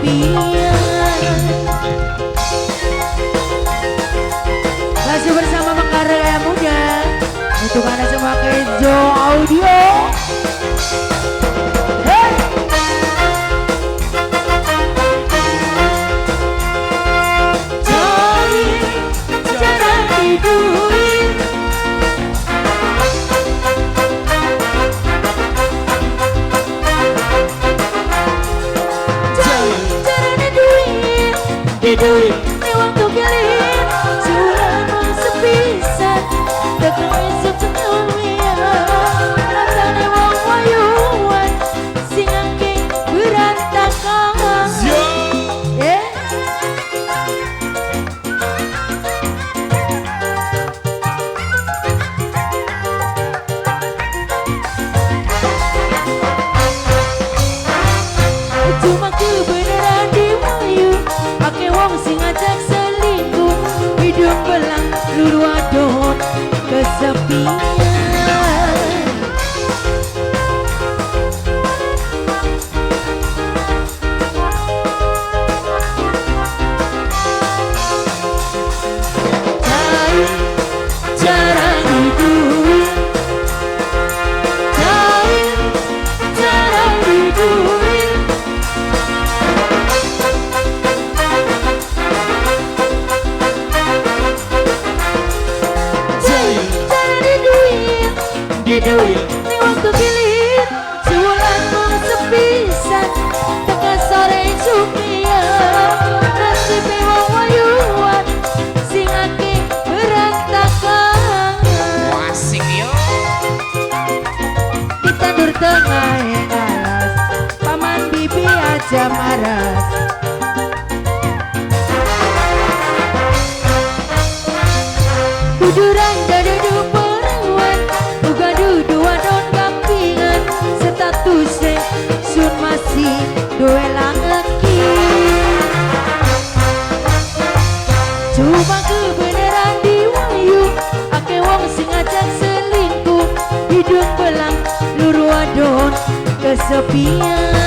kesepian. Masih bersama Mengkarya Muda untuk anda semua Kenzo Audio. Hey! Cari cara hidup, duit ni waktu kilir suara sepisan tekan esok senyumnya rasanya wong wayuan sing angking berantakan. Cuma kebenaran diwayu ake wong sing ngajak selingkuh hidung belang lulu adon kesepian. Cara hidup, cara hidup. Duit ni waktu kilir sebulan mau sepisan tengah sore sumia nasib wong wayuan sing ake berantakan. Wasik yo Ditandur tengah alas paman bibi aja maras. Kuduran dadu perawan uga dua don gampingan statusnya sun masih dua laki. Cuma kebenaran diwayu ake wong sing ngajak selingkuh hidung belang luru adon kesepian.